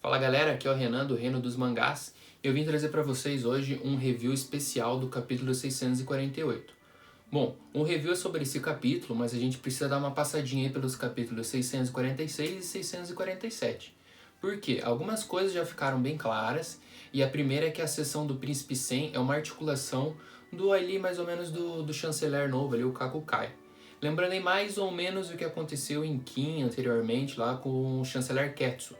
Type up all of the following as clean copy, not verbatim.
Fala galera, aqui é o Renan do Reino dos Mangás e eu vim trazer para vocês hoje um review especial do capítulo 648. Bom, o review é sobre esse capítulo, mas a gente precisa dar uma passadinha aí pelos capítulos 646 e 647. Por quê? Algumas coisas já ficaram bem claras e a primeira é que a seção do Príncipe Sen é uma articulação do ali mais ou menos do chanceler novo, ali o Kakukai. Lembrando aí mais ou menos o que aconteceu em Kim anteriormente lá com o chanceler Ketsu.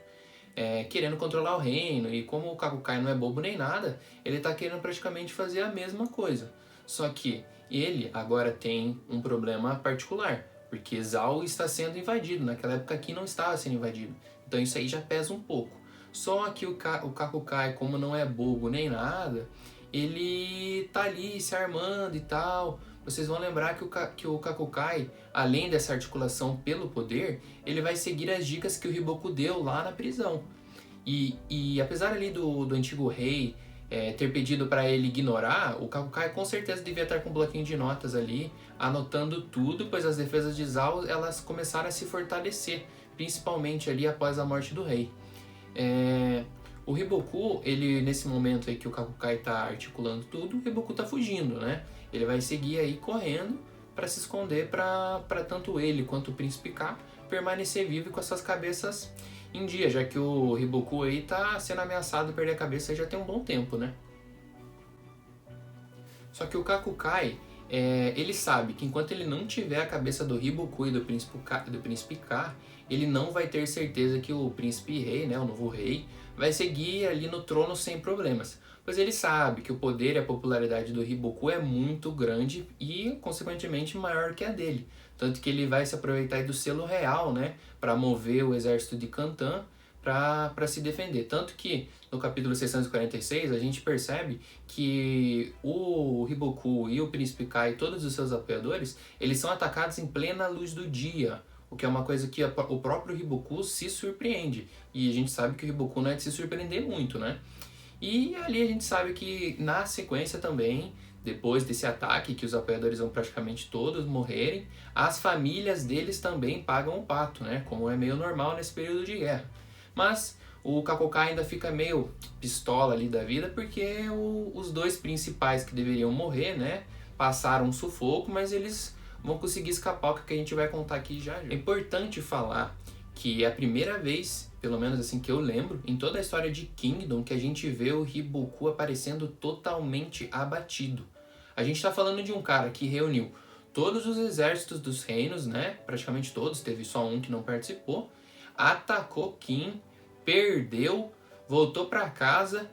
Querendo controlar o reino, e como o Kakukai não é bobo nem nada, ele está querendo praticamente fazer a mesma coisa. Só que ele agora tem um problema particular, porque Zal está sendo invadido, naquela época aqui não estava sendo invadido. Então isso aí já pesa um pouco. Só que o Kakukai, como não é bobo nem nada, ele tá ali se armando e tal. Vocês vão lembrar que o Kakukai, além dessa articulação pelo poder, ele vai seguir as dicas que o Hiboku deu lá na prisão. E apesar ali do antigo rei ter pedido para ele ignorar, o Kakukai com certeza devia estar com um bloquinho de notas ali, anotando tudo, pois as defesas de Zal elas começaram a se fortalecer, principalmente ali após a morte do rei. O Hiboku, ele nesse momento aí que o Kakukai está articulando tudo, o Hiboku está fugindo, né? Ele vai seguir aí correndo para se esconder para tanto ele quanto o Príncipe K permanecer vivo com essas cabeças em dia, já que o Hiboku aí tá sendo ameaçado de perder a cabeça já tem um bom tempo, né? Só que o Kakukai, ele sabe que enquanto ele não tiver a cabeça do Hiboku e do Príncipe K, ele não vai ter certeza que o Príncipe Rei, né, o novo rei, vai seguir ali no trono sem problemas. Pois ele sabe que o poder e a popularidade do Hiboku é muito grande e, consequentemente, maior que a dele. Tanto que ele vai se aproveitar do selo real, né, para mover o exército de Kantan para se defender. Tanto que no capítulo 646 a gente percebe que o Hiboku e o Príncipe Kai e todos os seus apoiadores, eles são atacados em plena luz do dia, o que é uma coisa que o próprio Hiboku se surpreende. E a gente sabe que o Hiboku não é de se surpreender muito, né? E ali a gente sabe que na sequência também, depois desse ataque, que os apoiadores vão praticamente todos morrerem, as famílias deles também pagam o pato, né? Como é meio normal nesse período de guerra. Mas o Kakukai ainda fica meio pistola ali da vida, porque os dois principais que deveriam morrer, né? Passaram um sufoco, mas eles vão conseguir escapar, o que a gente vai contar aqui já. É importante falar que é a primeira vez, pelo menos assim que eu lembro, em toda a história de Kingdom, que a gente vê o Hiboku aparecendo totalmente abatido. A gente está falando de um cara que reuniu todos os exércitos dos reinos, né? Praticamente todos, teve só um que não participou. Atacou Kim, perdeu, voltou para casa,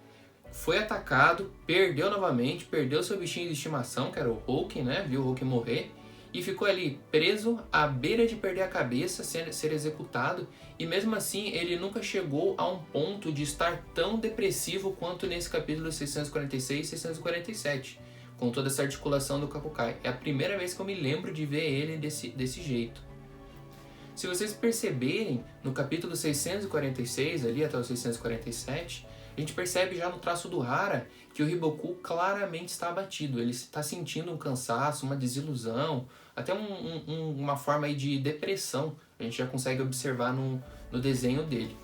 foi atacado, perdeu novamente, perdeu seu bichinho de estimação, que era o Hulk, né? Viu o Hulk morrer. E ficou ali preso à beira de perder a cabeça, ser executado, e mesmo assim ele nunca chegou a um ponto de estar tão depressivo quanto nesse capítulo 646 e 647, com toda essa articulação do Kakukai. É a primeira vez que eu me lembro de ver ele desse jeito. Se vocês perceberem, no capítulo 646, ali até o 647, a gente percebe já no traço do Hara que o Hiboku claramente está abatido. Ele está sentindo um cansaço, uma desilusão, até uma forma aí de depressão. A gente já consegue observar no desenho dele.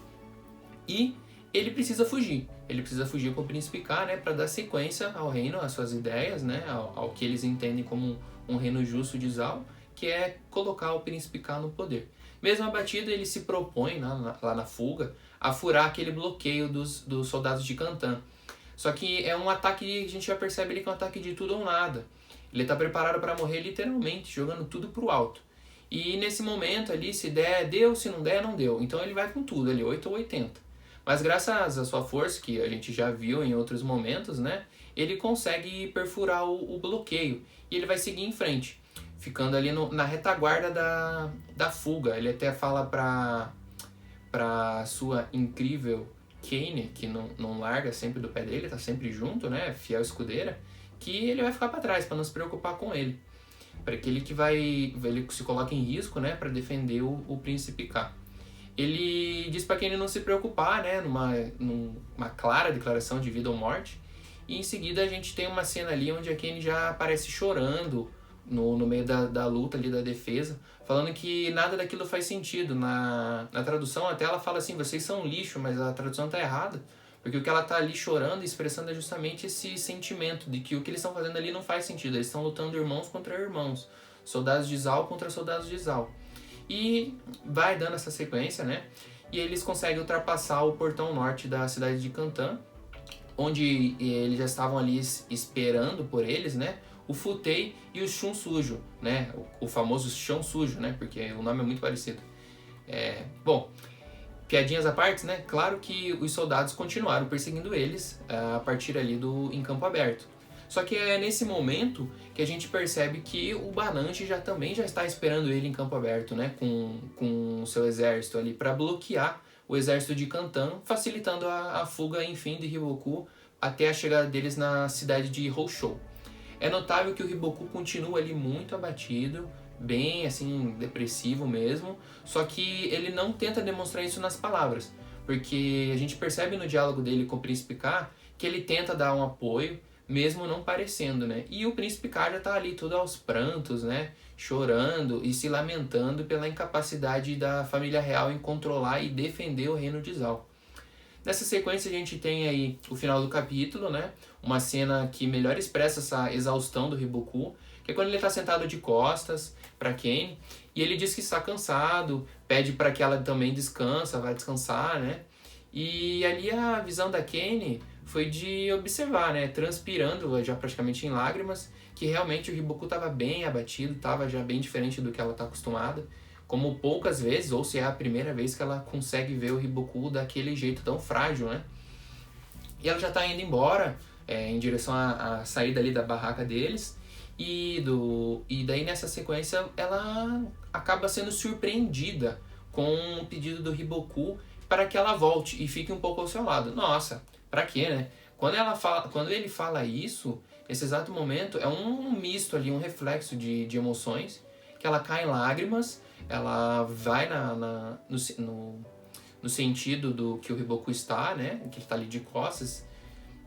E ele precisa fugir. Ele precisa fugir com o Príncipe K, né, para dar sequência ao reino, às suas ideias, né, ao que eles entendem como um reino justo de Zal, que é colocar o Príncipe K no poder. Mesmo abatido, ele se propõe, lá na fuga, a furar aquele bloqueio dos soldados de Kantan. Só que é um ataque, a gente já percebe que é um ataque de tudo ou nada. Ele está preparado para morrer literalmente, jogando tudo pro alto. E nesse momento ali, se der, deu, se não der, não deu. Então ele vai com tudo ali, 8 ou 80. Mas graças à sua força, que a gente já viu em outros momentos, né, ele consegue perfurar o bloqueio. E ele vai seguir em frente, ficando ali na retaguarda da fuga. Ele até fala pra sua incrível Kane, que não larga sempre do pé dele, tá sempre junto, né, fiel escudeira, que ele vai ficar para trás, para não se preocupar com ele. Para aquele que ele se coloca em risco, né, para defender o Príncipe K. Ele diz para Kane não se preocupar, né, numa clara declaração de vida ou morte. E em seguida a gente tem uma cena ali onde a Kane já aparece chorando, no meio da luta ali, da defesa, falando que nada daquilo faz sentido. Na tradução até ela fala assim, vocês são lixo, mas a tradução tá errada, porque o que ela tá ali chorando e expressando é justamente esse sentimento de que o que eles estão fazendo ali não faz sentido, eles estão lutando irmãos contra irmãos, soldados de Zal contra soldados de Zal. E vai dando essa sequência, né? E eles conseguem ultrapassar o portão norte da cidade de Cantan, onde eles já estavam ali esperando por eles, né? O Futei e o Chão Sujo, né? O famoso Chão Sujo, né? Porque o nome é muito parecido. Bom, piadinhas à parte, né? Claro que os soldados continuaram perseguindo eles a partir ali em campo aberto. Só que é nesse momento que a gente percebe que o Bananji também já está esperando ele em campo aberto, né? Com o seu exército ali para bloquear o exército de Cantan, facilitando a fuga, enfim, de Hiboku até a chegada deles na cidade de Houshou. É notável que o Hiboku continua ali muito abatido, bem assim, depressivo mesmo, só que ele não tenta demonstrar isso nas palavras, porque a gente percebe no diálogo dele com o Príncipe K que ele tenta dar um apoio, mesmo não parecendo, né? E o Príncipe K já tá ali todo aos prantos, né? Chorando e se lamentando pela incapacidade da família real em controlar e defender o reino de Zal. Nessa sequência a gente tem aí o final do capítulo, né? Uma cena que melhor expressa essa exaustão do Hiboku, que é quando ele está sentado de costas para Kenny, e ele diz que está cansado, pede para que ela também vai descansar, né? E ali a visão da Kenny foi de observar, né? Transpirando, já praticamente em lágrimas, que realmente o Hiboku estava bem abatido, estava já bem diferente do que ela está acostumada. Como poucas vezes, ou se é a primeira vez que ela consegue ver o Hiboku daquele jeito tão frágil, né? E ela já está indo embora, em direção à saída ali da barraca deles. E daí nessa sequência ando acaba sendo surpreendida com o pedido do Hiboku para que ela volte e fique um pouco ao seu lado. Nossa, pra quê, né? Quando ele fala isso, esse exato momento é um misto ali, um reflexo de emoções, que ela cai em lágrimas, ela vai no sentido do que o Hiboku está, né? Que ele está ali de costas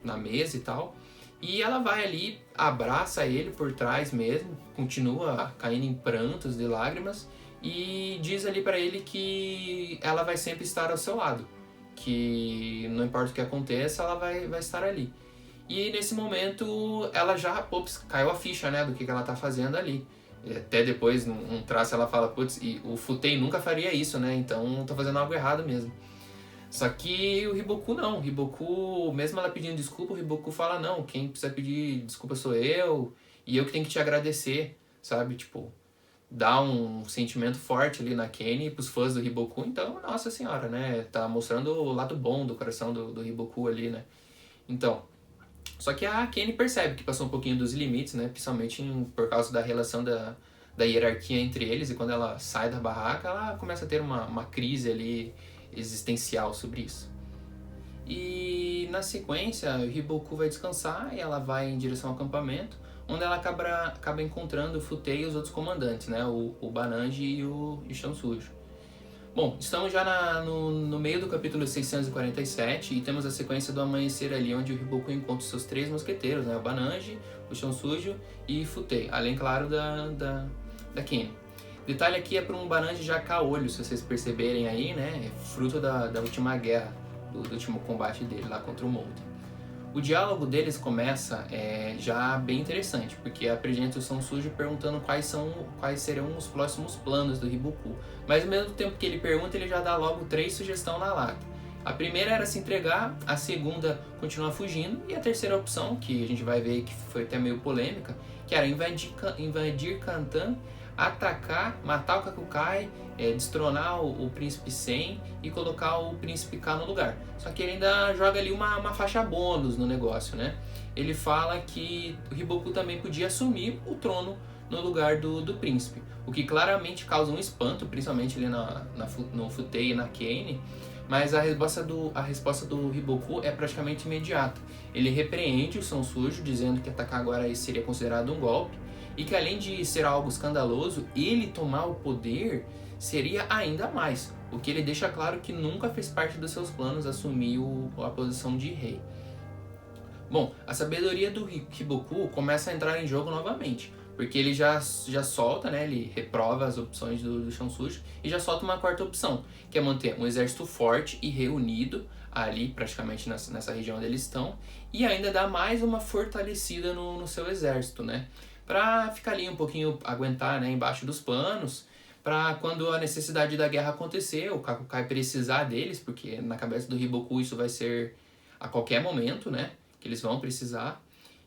na mesa e tal. E ela vai ali, abraça ele por trás mesmo, continua caindo em prantos de lágrimas e diz ali para ele que ela vai sempre estar ao seu lado, que não importa o que aconteça, ela vai estar ali. E nesse momento ela já, caiu a ficha, né, do que ela tá fazendo ali. Até depois, num traço, ela fala, putz, e o Futei nunca faria isso, né, então tô fazendo algo errado mesmo. Só que o Hiboku não, o Hiboku, mesmo ela pedindo desculpa, o Hiboku fala, não, quem precisa pedir desculpa sou eu, e eu que tenho que te agradecer, sabe, tipo, dá um sentimento forte ali na Kenny pros fãs do Hiboku, então, nossa senhora, né, tá mostrando o lado bom do coração do Hiboku ali, né, então, só que a Kenny percebe que passou um pouquinho dos limites, né, principalmente por causa da relação da hierarquia entre eles, e quando ela sai da barraca, ela começa a ter uma crise ali existencial sobre isso. E na sequência, o Hiboku vai descansar e ela vai em direção ao acampamento, onde ela acaba encontrando o Futei e os outros comandantes, né? O Bananji e o Chão Sujo. Bom, estamos já no meio do capítulo 647 e temos a sequência do amanhecer ali, onde o Hiboku encontra os seus 3 mosqueteiros, né? O Bananji, o Chão Sujo e Futei, além, claro, da Kenny. Detalhe aqui é para um Bananji já caolho, se vocês perceberem aí, né? É fruto da última guerra, do último combate dele lá contra o Molten. O diálogo deles começa já bem interessante, porque apresenta o Chão Sujo perguntando quais serão os próximos planos do Hiboku. Mas ao mesmo tempo que ele pergunta, ele já dá logo 3 sugestões na lata. A primeira era se entregar, a segunda continuar fugindo, e a terceira opção, que a gente vai ver que foi até meio polêmica, que era invadir Cantan, atacar, matar o Kakukai, destronar o Príncipe Sen e colocar o Príncipe K no lugar. Só que ele ainda joga ali uma faixa bônus no negócio, né? Ele fala que o Hiboku também podia assumir o trono no lugar do príncipe, o que claramente causa um espanto, principalmente ali no Futei e na Kenny. Mas a resposta do Hiboku é praticamente imediata. Ele repreende o Chão Sujo, dizendo que atacar agora seria considerado um golpe, e que além de ser algo escandaloso, ele tomar o poder seria ainda mais, o que ele deixa claro que nunca fez parte dos seus planos assumir a posição de rei. Bom, a sabedoria do Hiboku começa a entrar em jogo novamente, Porque ele já solta, né? Ele reprova as opções do Chão Sujo e já solta uma quarta opção, que é manter um exército forte e reunido ali, praticamente nessa região onde eles estão, e ainda dar mais uma fortalecida no seu exército, né? Pra ficar ali um pouquinho, aguentar, né, embaixo dos panos, para quando a necessidade da guerra acontecer, o Kakukai precisar deles, porque na cabeça do Hiboku isso vai ser a qualquer momento, né? Que eles vão precisar.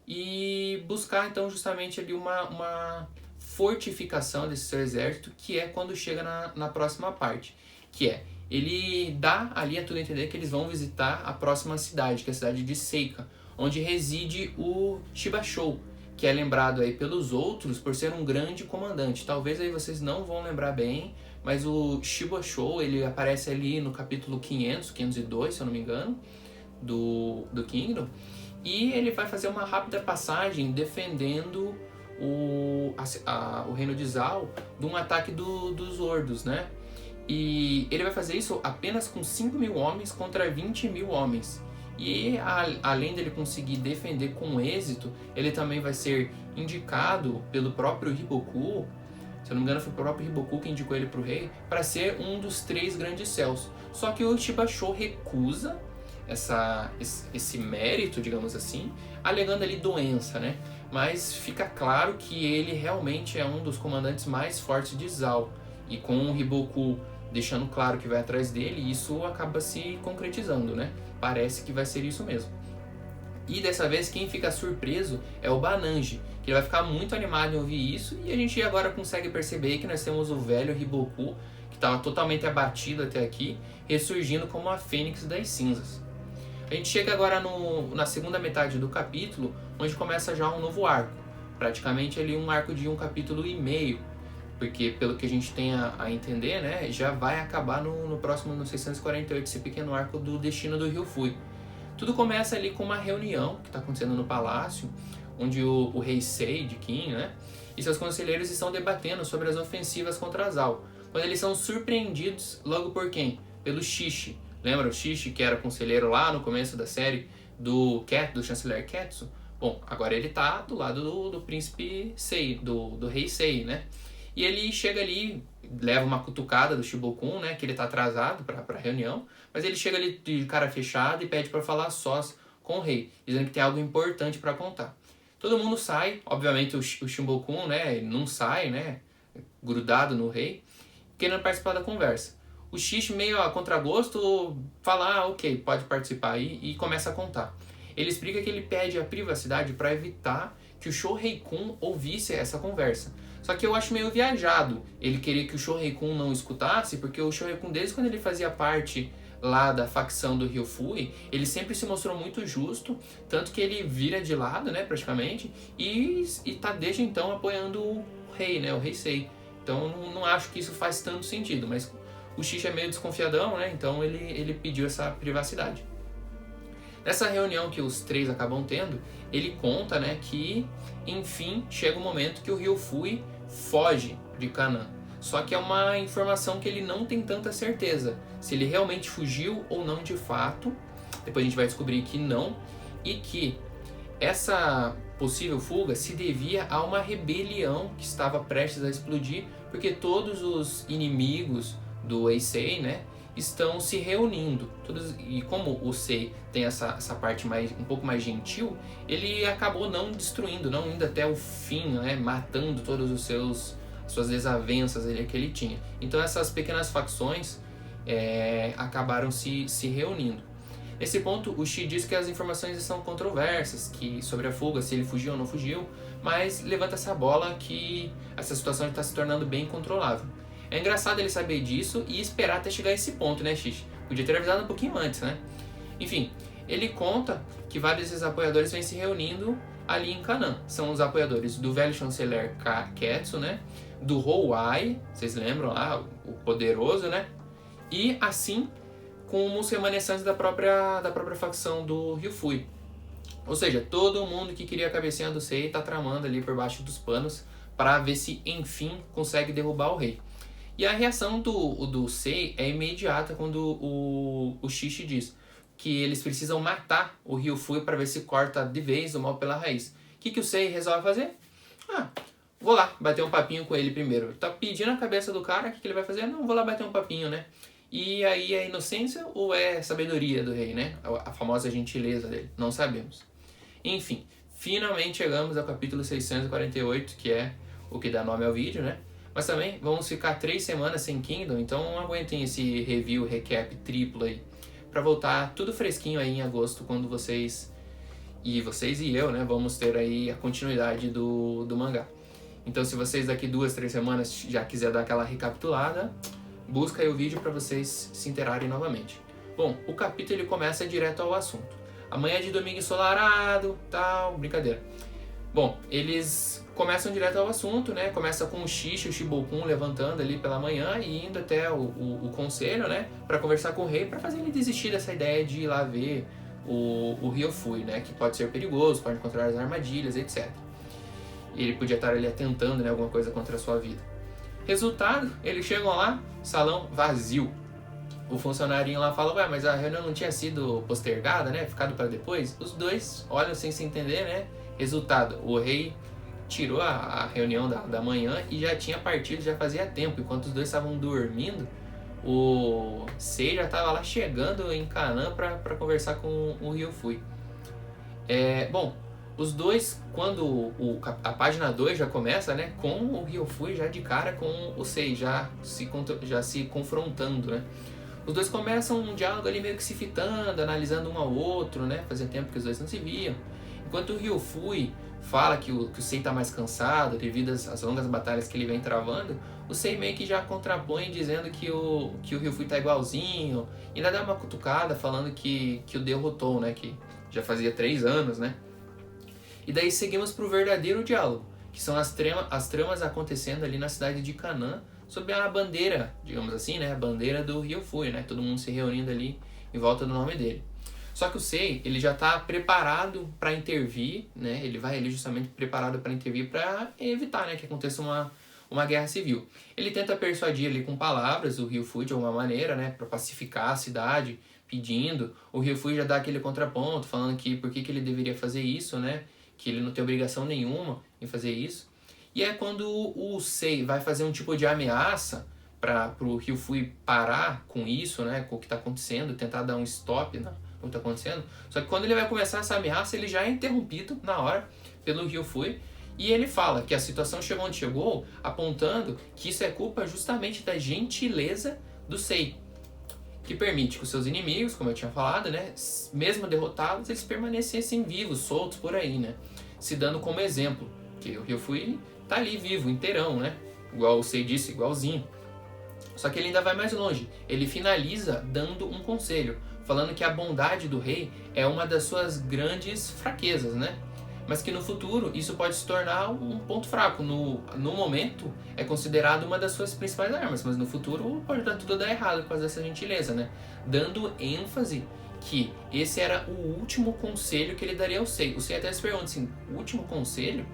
E buscar então justamente ali uma fortificação desse seu exército, que é quando chega na próxima parte, que é ele dá ali a tudo a entender que eles vão visitar a próxima cidade, que é a cidade de Seika, onde reside o Shibashou, que é lembrado aí pelos outros por ser um grande comandante. Talvez aí vocês não vão lembrar bem, mas o Shibashou, ele aparece ali no capítulo 502, se eu não me engano, do Kingdom, e ele vai fazer uma rápida passagem defendendo o reino de Zal de um ataque dos Ordos, né? E ele vai fazer isso apenas com 5.000 homens contra 20.000 homens. E além dele conseguir defender com êxito, ele também vai ser indicado pelo próprio Hiboku, se eu não me engano foi o próprio Hiboku que indicou ele para o rei, para ser um dos 3 grandes céus. Só que o Shibashou recusa esse mérito, digamos assim, alegando ali doença, né? Mas fica claro que ele realmente é um dos comandantes mais fortes de Zal. E com o Hiboku deixando claro que vai atrás dele, isso acaba se concretizando, né? Parece que vai ser isso mesmo. E dessa vez quem fica surpreso é o Bananji, que ele vai ficar muito animado em ouvir isso, e a gente agora consegue perceber que nós temos o velho Hiboku, que estava totalmente abatido até aqui, ressurgindo como a fênix das cinzas. A gente chega agora na segunda metade do capítulo, onde começa já um novo arco. Praticamente ali um arco de 1 capítulo e meio, porque pelo que a gente tem a entender, né, já vai acabar no próximo, no 648, esse pequeno arco do destino do Ryufui. Tudo começa ali com uma reunião que está acontecendo no palácio, onde o rei Sei de Qin, né, e seus conselheiros estão debatendo sobre as ofensivas contra Zal, quando eles são surpreendidos logo por quem? Pelo Shishi. Lembra o Shishi, que era conselheiro lá no começo da série do chanceler Ketsu? Bom, agora ele tá do lado do príncipe Sei, do rei Sei, né? E ele chega ali, leva uma cutucada do Shibokun, né? Que ele tá atrasado pra reunião, mas ele chega ali de cara fechada e pede para falar sós com o rei, dizendo que tem algo importante para contar. Todo mundo sai, obviamente o Shibokun, né? Ele não sai, né? Grudado no rei, querendo participar da conversa. O Shishi, meio a contragosto, fala, ok, pode participar aí, e começa a contar. Ele explica que ele pede a privacidade para evitar que o Shohei-kun ouvisse essa conversa. Só que eu acho meio viajado ele querer que o Shohei-kun não escutasse, porque o Shohei-kun, desde quando ele fazia parte lá da facção do Ryufui, ele sempre se mostrou muito justo, tanto que ele vira de lado, né, praticamente, e tá desde então apoiando o rei, né, o rei Sei. Então não acho que isso faz tanto sentido, mas o Shishi é meio desconfiadão, né? Então ele pediu essa privacidade. Nessa reunião que os 3 acabam tendo, ele conta, né, que enfim chega o momento que o Ryufui foge de Kanan. Só que é uma informação que ele não tem tanta certeza se ele realmente fugiu ou não de fato. Depois a gente vai descobrir que não, e que essa possível fuga se devia a uma rebelião que estava prestes a explodir, porque todos os inimigos do Eisei, né, estão se reunindo. E como o Sei tem essa parte um pouco mais gentil, ele acabou não destruindo, não indo até o fim, né, matando todos suas desavenças que ele tinha. Então essas pequenas facções acabaram se reunindo. Nesse ponto, o Shi diz que as informações são controversas, que sobre a fuga, se ele fugiu ou não fugiu, mas levanta essa bola que essa situação está se tornando bem controlável. É engraçado ele saber disso e esperar até chegar a esse ponto, né, Shishi? Podia ter avisado um pouquinho antes, né? Enfim, ele conta que vários desses apoiadores vêm se reunindo ali em Kanan. São os apoiadores do velho chanceler Ketsu, né? Do Houai, vocês lembram lá, o poderoso, né? E assim como os remanescentes da própria facção do Ryufui. Ou seja, todo mundo que queria a cabecinha do Sei tá tramando ali por baixo dos panos para ver se enfim consegue derrubar o rei. E a reação do Sei é imediata quando o Shishi diz que eles precisam matar o Ryufui para ver se corta de vez o mal pela raiz. O que o Sei resolve fazer? vou lá bater um papinho com ele primeiro. Tá pedindo a cabeça do cara, o que ele vai fazer? Não, vou lá bater um papinho, né? E aí é inocência ou é sabedoria do rei, né? A famosa gentileza dele, não sabemos. Enfim, finalmente chegamos ao capítulo 648, que é o que dá nome ao vídeo, né? Mas também vamos ficar 3 semanas sem Kingdom, então não aguentem esse review, recap triplo aí. Pra voltar tudo fresquinho aí em agosto, quando vocês e eu, né, vamos ter aí a continuidade do mangá. Então se vocês daqui 2, 3 semanas já quiser dar aquela recapitulada, busca aí o vídeo para vocês se inteirarem novamente. Bom, o capítulo ele começa direto ao assunto. Amanhã é de domingo ensolarado, tal, brincadeira. Bom, eles começam direto ao assunto, né? Começa com o Shishi, o Shibokun levantando ali pela manhã e indo até o conselho, né? Para conversar com o rei, para fazer ele desistir dessa ideia de ir lá ver o Ryofui, né? Que pode ser perigoso, pode encontrar as armadilhas, etc. E ele podia estar ali atentando, né? Alguma coisa contra a sua vida. Resultado, eles chegam lá, salão vazio. O funcionarinho lá fala, ué, mas a reunião não tinha sido postergada, né? Ficado para depois? Os dois olham sem se entender, né? Resultado, o rei tirou a reunião da manhã e já tinha partido, já fazia tempo. Enquanto os dois estavam dormindo, o Sei já estava lá chegando em Canaan para conversar com o Ryofui. Bom, os dois, quando a página 2 já começa, né, com o Ryofui já de cara com o Sei, já se confrontando, né. Os dois começam um diálogo ali meio que se fitando, analisando um ao outro, né, fazia tempo que os dois não se viam. Enquanto o Ryofui fala que o Sei está mais cansado devido às longas batalhas que ele vem travando, o Sei meio que já contrapõe dizendo que o Ryofui está igualzinho, e ainda dá uma cutucada falando que o derrotou, né, que já fazia 3 anos, né. E daí seguimos para o verdadeiro diálogo, que são as tramas acontecendo ali na cidade de Canaan, sob a bandeira, digamos assim, né, a bandeira do Ryofui, né, todo mundo se reunindo ali em volta do nome dele. Só que o Sei, ele já está preparado para intervir, né, ele vai ali justamente preparado para intervir para evitar, né, que aconteça uma guerra civil. Ele tenta persuadir ali com palavras o Ryofui de alguma maneira, né, para pacificar a cidade, pedindo. O Ryofui já dá aquele contraponto, falando que por que ele deveria fazer isso, né, que ele não tem obrigação nenhuma em fazer isso. E é quando o Sei vai fazer um tipo de ameaça para o Ryofui parar com isso, né, com o que está acontecendo, tentar dar um stop no que está acontecendo. Só que quando ele vai começar essa ameaça, ele já é interrompido na hora pelo Ryofui. E ele fala que a situação chegou onde chegou, apontando que isso é culpa justamente da gentileza do Sei, que permite que os seus inimigos, como eu tinha falado, né, mesmo derrotados, eles permanecessem vivos, soltos por aí, né, se dando como exemplo, que o Ryofui tá ali vivo, inteirão, né, igual o Sei disse, igualzinho. Só que ele ainda vai mais longe, ele finaliza dando um conselho, falando que a bondade do rei é uma das suas grandes fraquezas, né, mas que no futuro isso pode se tornar um ponto fraco. No momento é considerado uma das suas principais armas, mas no futuro pode dar tudo dar errado por causa dessa gentileza, né? Dando ênfase que esse era o último conselho que ele daria ao Sei. O Sei até se pergunta assim, o último conselho?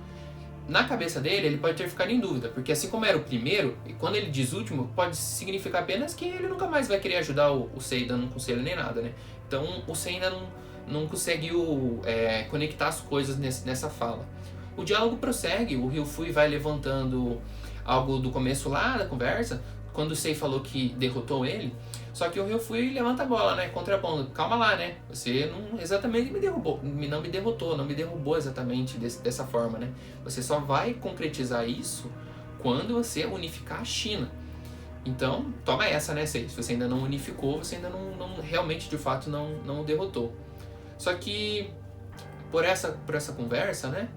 Na cabeça dele, ele pode ter ficado em dúvida, porque assim como era o primeiro, e quando ele diz último, pode significar apenas que ele nunca mais vai querer ajudar o Sei dando um conselho nem nada, né? Então o Sei ainda não conseguiu conectar as coisas nessa fala. O diálogo prossegue, o Ryofui vai levantando algo do começo lá da conversa, quando o Sei falou que derrotou ele, só que o Ryofui levanta a bola, né, contrapondo, calma lá, né, você não exatamente me derrotou, não me derrubou exatamente dessa forma, né, você só vai concretizar isso quando você unificar a China. Então, toma essa, né, Sei, se você ainda não unificou, você ainda não realmente, de fato, não o derrotou. Só que por essa conversa, né,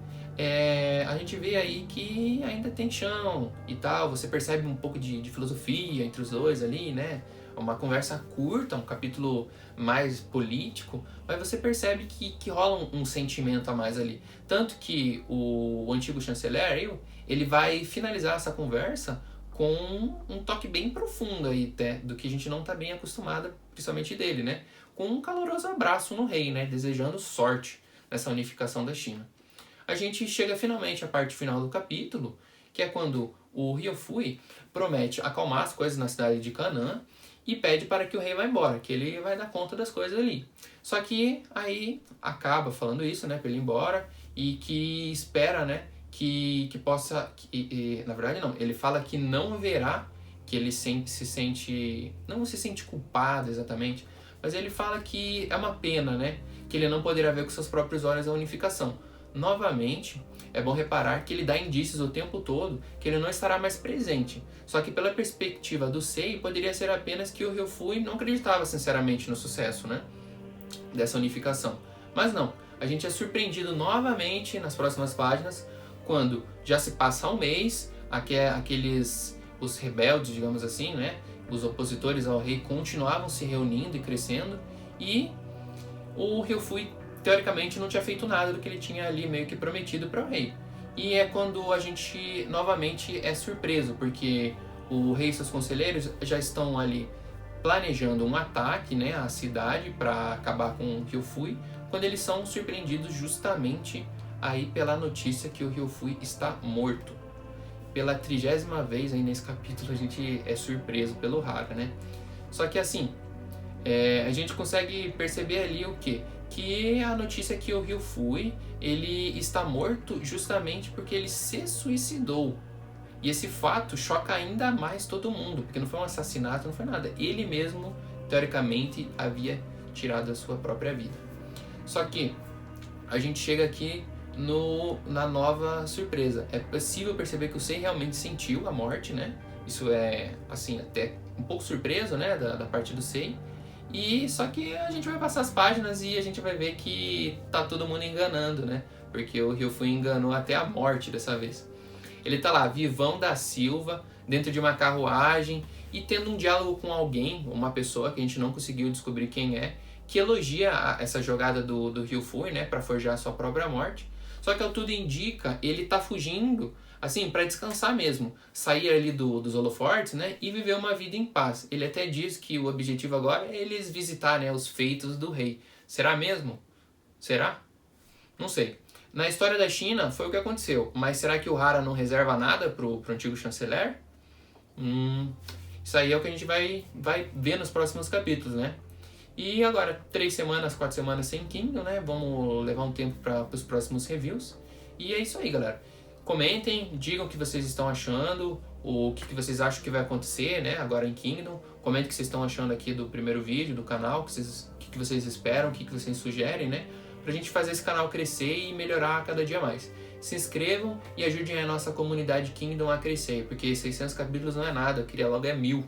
a gente vê aí que ainda tem chão e tal, você percebe um pouco de filosofia entre os dois ali, né, uma conversa curta, um capítulo mais político, mas você percebe que rola um sentimento a mais ali. Tanto que o antigo chanceler, ele vai finalizar essa conversa com um toque bem profundo aí, até, do que a gente não está bem acostumado, principalmente dele, né? Com um caloroso abraço no rei, né? Desejando sorte nessa unificação da China. A gente chega finalmente à parte final do capítulo, que é quando o Ryofui promete acalmar as coisas na cidade de Canaan e pede para que o rei vá embora, que ele vai dar conta das coisas ali. Só que aí acaba falando isso, né, para ele ir embora, e que espera, né, que possa... na verdade não, ele fala que não verá, que ele se sente... não se sente culpado exatamente, mas ele fala que é uma pena, né? Que ele não poderá ver com seus próprios olhos a unificação. Novamente, é bom reparar que ele dá indícios o tempo todo que ele não estará mais presente. Só que pela perspectiva do Sei, poderia ser apenas que o Ryufui não acreditava sinceramente no sucesso, né, dessa unificação. Mas não, a gente é surpreendido novamente nas próximas páginas, quando já se passa um mês, os rebeldes, digamos assim, né, os opositores ao rei continuavam se reunindo e crescendo, e o Ryufui teoricamente não tinha feito nada do que ele tinha ali meio que prometido para o rei. E é quando a gente novamente é surpreso, porque o rei e seus conselheiros já estão ali planejando um ataque, né, à cidade para acabar com o Ryufui, quando eles são surpreendidos justamente aí pela notícia que o Ryufui está morto. Pela 30ª vez aí nesse capítulo a gente é surpreso pelo Hara, né? Só que assim, a gente consegue perceber ali o quê? Que a notícia é que o Ryufui, ele está morto justamente porque ele se suicidou. E esse fato choca ainda mais todo mundo, porque não foi um assassinato, não foi nada. Ele mesmo, teoricamente, havia tirado a sua própria vida. Só que a gente chega aqui na nova surpresa. É possível perceber que o Sei realmente sentiu a morte, né? Isso é, assim, até um pouco surpreso, né, da parte do Sei. E só que a gente vai passar as páginas e a gente vai ver que tá todo mundo enganando, né? Porque o Ryufui enganou até a morte dessa vez. Ele tá lá, vivão da Silva, dentro de uma carruagem e tendo um diálogo com alguém, uma pessoa que a gente não conseguiu descobrir quem é, que elogia essa jogada do Ryufui, né, para forjar a sua própria morte. Só que ao tudo indica, ele tá fugindo, assim, para descansar mesmo, sair ali dos holofortes, né, e viver uma vida em paz. Ele até diz que o objetivo agora é eles visitar, né, os feitos do rei. Será mesmo? Será? Não sei. Na história da China foi o que aconteceu, mas será que o Hara não reserva nada pro antigo chanceler? Isso aí é o que a gente vai ver nos próximos capítulos, né? E agora, 3 semanas, 4 semanas sem Kingdom, né? Vamos levar um tempo para os próximos reviews. E é isso aí, galera. Comentem, digam o que vocês estão achando, o que vocês acham que vai acontecer, né? Agora em Kingdom. Comentem o que vocês estão achando aqui do primeiro vídeo do canal, o que vocês esperam, o que vocês sugerem, né? Pra gente fazer esse canal crescer e melhorar cada dia mais. Se inscrevam e ajudem a nossa comunidade Kingdom a crescer, porque 600 capítulos não é nada, eu queria logo 1000.